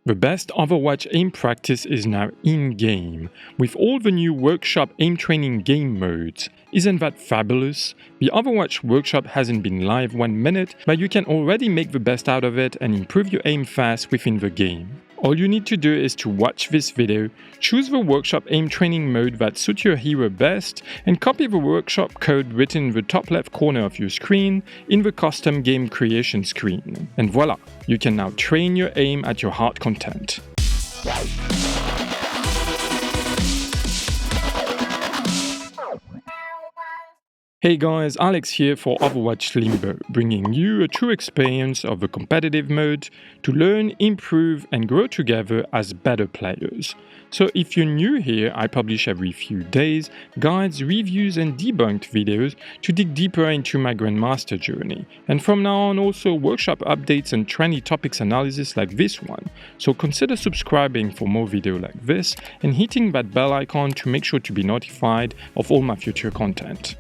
The best Overwatch Aim Practice is now in-game, with all the new Workshop Aim Training game modes. Isn't that fabulous? The Overwatch Workshop hasn't been live 1 minute, but you can already make the best out of it and improve your aim fast within the game. All you need to do is to watch this video, choose the Workshop Aim Training mode that suits your hero best, and copy the workshop code written in the top left corner of your screen in the custom game creation screen. And voila, you can now train your aim at your heart content. Hey guys, Alex here for Overwatch Limbo, bringing you a true experience of the competitive mode to learn, improve and grow together as better players. So if you're new here, I publish every few days guides, reviews and debunked videos to dig deeper into my Grandmaster journey. And from now on also workshop updates and trendy topics analysis like this one. So consider subscribing for more videos like this and hitting that bell icon to make sure to be notified of all my future content.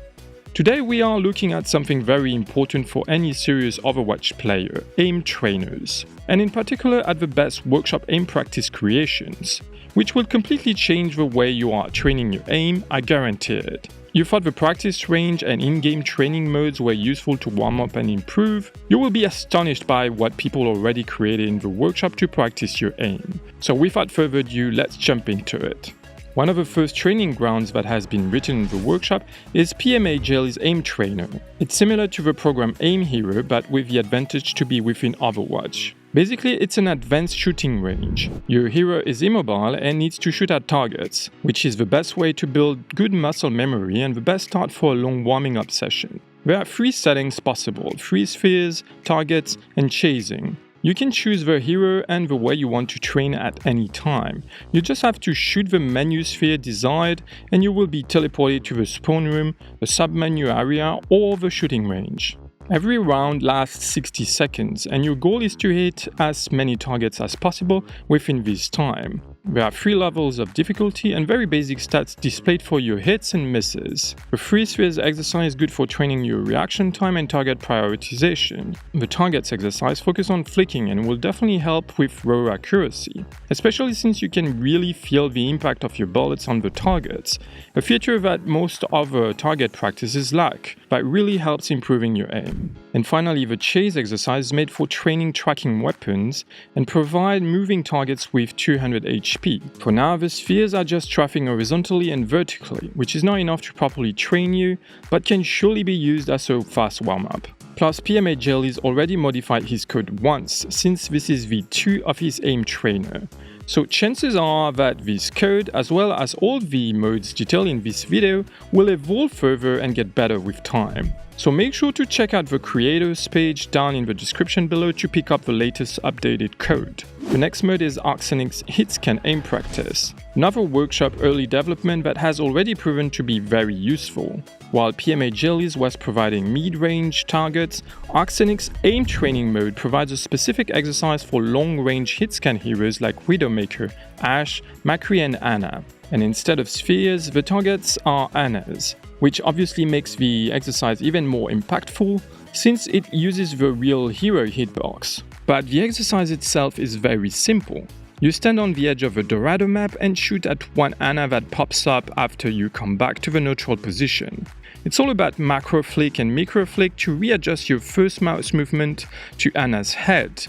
Today we are looking at something very important for any serious Overwatch player, aim trainers, and in particular at the best Workshop Aim Practice creations, which will completely change the way you are training your aim, I guarantee it. You thought the practice range and in-game training modes were useful to warm up and improve? You will be astonished by what people already created in the workshop to practice your aim. So without further ado, let's jump into it. One of the first training grounds that has been written in the workshop is PMAJellies Aim Trainer. It's similar to the program Aim Hero, but with the advantage to be within Overwatch. Basically, it's an advanced shooting range. Your hero is immobile and needs to shoot at targets, which is the best way to build good muscle memory and the best start for a long warming up session. There are 3 settings possible: 3 spheres, targets, and chasing. You can choose the hero and the way you want to train at any time. You just have to shoot the menu sphere desired and you will be teleported to the spawn room, the sub-menu area or the shooting range. Every round lasts 60 seconds and your goal is to hit as many targets as possible within this time. There are 3 levels of difficulty and very basic stats displayed for your hits and misses. The 3 spheres exercise is good for training your reaction time and target prioritization. The targets exercise focus on flicking and will definitely help with raw accuracy, especially since you can really feel the impact of your bullets on the targets, a feature that most other target practices lack, but really helps improving your aim. And finally, the chase exercise is made for training tracking weapons and provide moving targets with 200 HP. For now, the spheres are just tracking horizontally and vertically, which is not enough to properly train you, but can surely be used as a fast warm-up. Plus, PMAJellies already modified his code once, since this is V2 of his aim trainer. So chances are that this code, as well as all the modes detailed in this video, will evolve further and get better with time. So make sure to check out the creators page down in the description below to pick up the latest updated code. The next mode is Arxenix Hits Aim Practice, another workshop early development that has already proven to be very useful. While PMAJellies was providing mid-range targets, Arxenix Aim Training mode provides a specific exercise for long-range hitscan heroes like Widowmaker, Ashe, McCree and Ana. And instead of spheres, the targets are Anas, which obviously makes the exercise even more impactful since it uses the real hero hitbox. But the exercise itself is very simple. You stand on the edge of a Dorado map and shoot at one Ana that pops up after you come back to the neutral position. It's all about macro flick and micro flick to readjust your first mouse movement to Ana's head.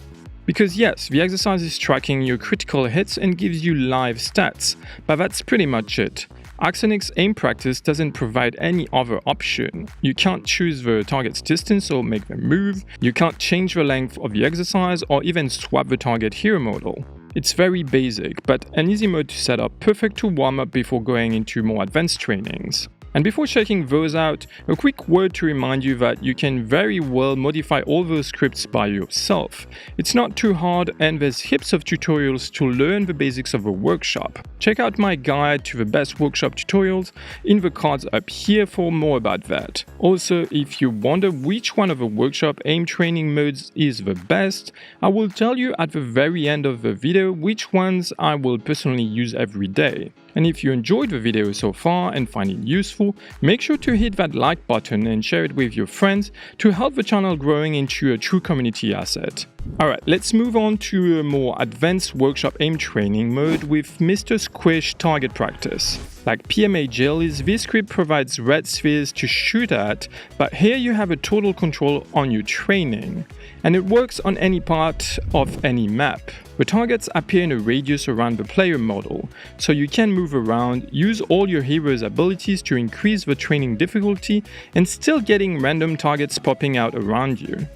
Because yes, the exercise is tracking your critical hits and gives you live stats, but that's pretty much it. Arxenix Aim Practice doesn't provide any other option. You can't choose the target's distance or make them move, you can't change the length of the exercise or even swap the target hero model. It's very basic, but an easy mode to set up, perfect to warm up before going into more advanced trainings. And before checking those out, a quick word to remind you that you can very well modify all those scripts by yourself. It's not too hard and there's heaps of tutorials to learn the basics of a workshop. Check out my guide to the best workshop tutorials in the cards up here for more about that. Also, if you wonder which one of the workshop aim training modes is the best, I will tell you at the very end of the video which ones I will personally use every day. And if you enjoyed the video so far and find it useful, make sure to hit that like button and share it with your friends to help the channel growing into a true community asset. Alright, let's move on to a more advanced workshop aim training mode with MrSquish target practice. Like PMAJellies, this script provides red spheres to shoot at, but here you have a total control on your training. And it works on any part of any map. The targets appear in a radius around the player model, so you can move around, use all your hero's abilities to increase the training difficulty, and still getting random targets popping out around you.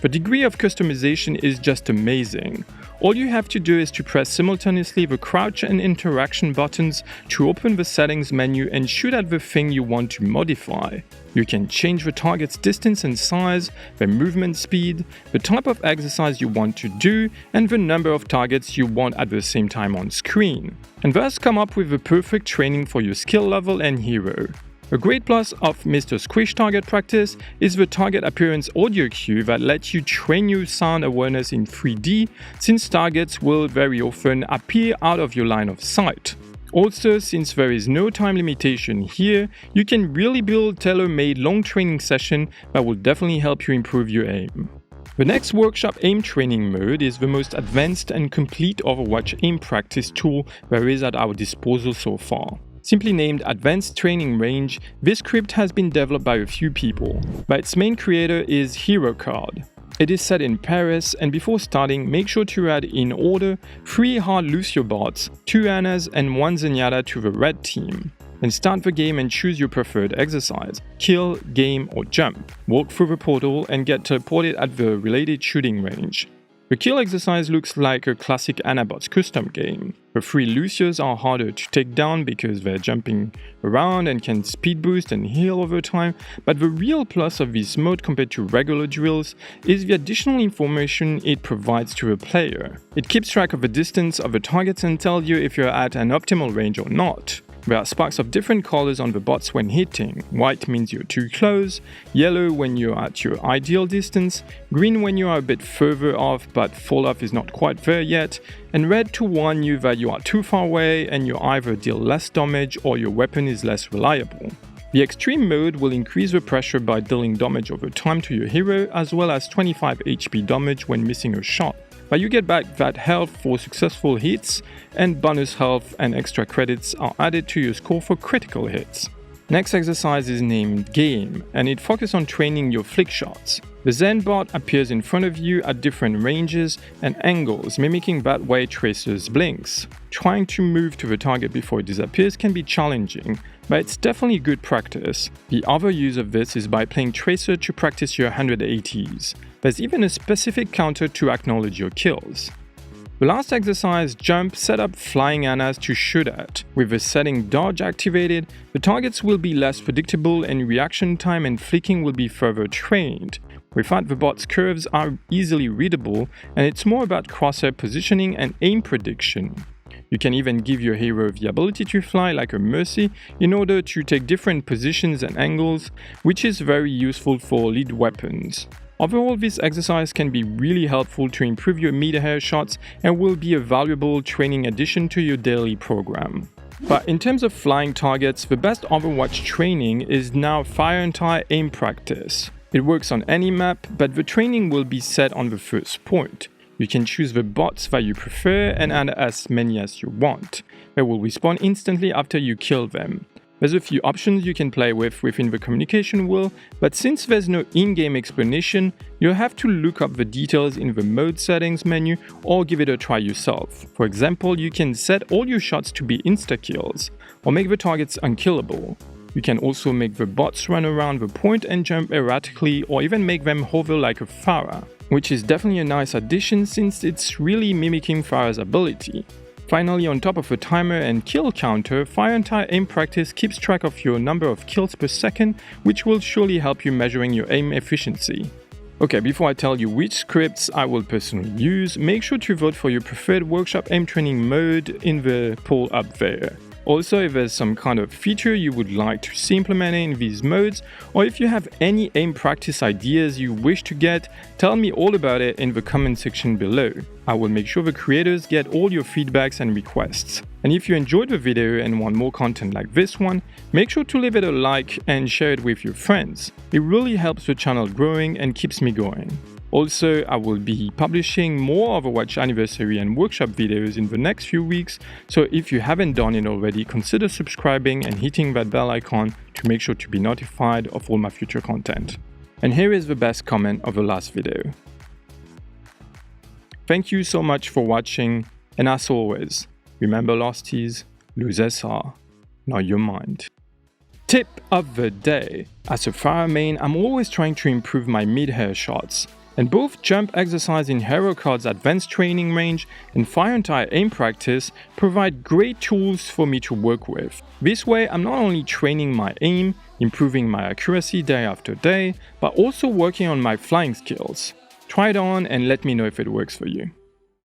The degree of customization is just amazing. All you have to do is to press simultaneously the crouch and interaction buttons to open the settings menu and shoot at the thing you want to modify. You can change the target's distance and size, the movement speed, the type of exercise you want to do, and the number of targets you want at the same time on screen. And thus come up with the perfect training for your skill level and hero. A great plus of MrSquish target practice is the target appearance audio cue that lets you train your sound awareness in 3D, since targets will very often appear out of your line of sight. Also, since there is no time limitation here, you can really build tailor-made long training session that will definitely help you improve your aim. The next workshop aim training mode is the most advanced and complete Overwatch aim practice tool there is at our disposal so far. Simply named Advanced Training Range, this script has been developed by a few people, but its main creator is Herocod. It is set in Paris, and before starting, make sure to add in order 3 hard Lucio bots, 2 Annas and 1 Zenyatta to the red team. Then start the game and choose your preferred exercise, kill, game or jump. Walk through the portal and get teleported at the related shooting range. The kill exercise looks like a classic Anabots custom game. The 3 Lucios are harder to take down because they're jumping around and can speed boost and heal over time, but the real plus of this mode compared to regular drills is the additional information it provides to a player. It keeps track of the distance of the targets and tells you if you're at an optimal range or not. There are sparks of different colors on the bots when hitting. White means you're too close, yellow when you're at your ideal distance, green when you are a bit further off but fall off is not quite there yet, and red to warn you that you are too far away and you either deal less damage or your weapon is less reliable. The extreme mode will increase the pressure by dealing damage over time to your hero, as well as 25 HP damage when missing a shot. But you get back that health for successful hits, and bonus health and extra credits are added to your score for critical hits. Next exercise is named Game, and it focuses on training your flick shots. The Zen bot appears in front of you at different ranges and angles, mimicking that way Tracer's blinks. Trying to move to the target before it disappears can be challenging, but it's definitely good practice. The other use of this is by playing Tracer to practice your 180s. There's even a specific counter to acknowledge your kills. The last exercise, Jump, set up flying Annas to shoot at. With the setting Dodge activated, the targets will be less predictable and reaction time and flicking will be further trained. With that, the bot's curves are easily readable, and it's more about crosshair positioning and aim prediction. You can even give your hero the ability to fly like a Mercy in order to take different positions and angles, which is very useful for lead weapons. Overall, this exercise can be really helpful to improve your mid-air shots and will be a valuable training addition to your daily program. But in terms of flying targets, the best Overwatch training is now Firenty Aim Practice. It works on any map, but the training will be set on the first point. You can choose the bots that you prefer and add as many as you want. They will respawn instantly after you kill them. There's a few options you can play with within the communication wheel, but since there's no in-game explanation, you'll have to look up the details in the mode settings menu or give it a try yourself. For example, you can set all your shots to be insta-kills, or make the targets unkillable. You can also make the bots run around the point and jump erratically, or even make them hover like a Pharah, which is definitely a nice addition since it's really mimicking Pharah's ability. Finally, on top of a timer and kill counter, Firenty Aim Practice keeps track of your number of kills per second, which will surely help you measuring your aim efficiency. Okay, before I tell you which scripts I will personally use, make sure to vote for your preferred Workshop Aim Training mode in the poll up there. Also, if there's some kind of feature you would like to see implemented in these modes, or if you have any aim practice ideas you wish to get, tell me all about it in the comment section below. I will make sure the creators get all your feedbacks and requests. And if you enjoyed the video and want more content like this one, make sure to leave it a like and share it with your friends. It really helps the channel growing and keeps me going. Also, I will be publishing more Overwatch anniversary and workshop videos in the next few weeks, so if you haven't done it already, consider subscribing and hitting that bell icon to make sure to be notified of all my future content. And here is the best comment of the last video. Thank you so much for watching, and as always, remember losties, losers are not your mind. Tip of the day. As a fire main, I'm always trying to improve my mid-air shots. And both jump exercise in Herocod's advanced training range and Firenty aim practice provide great tools for me to work with. This way, I'm not only training my aim, improving my accuracy day after day, but also working on my flying skills. Try it on and let me know if it works for you.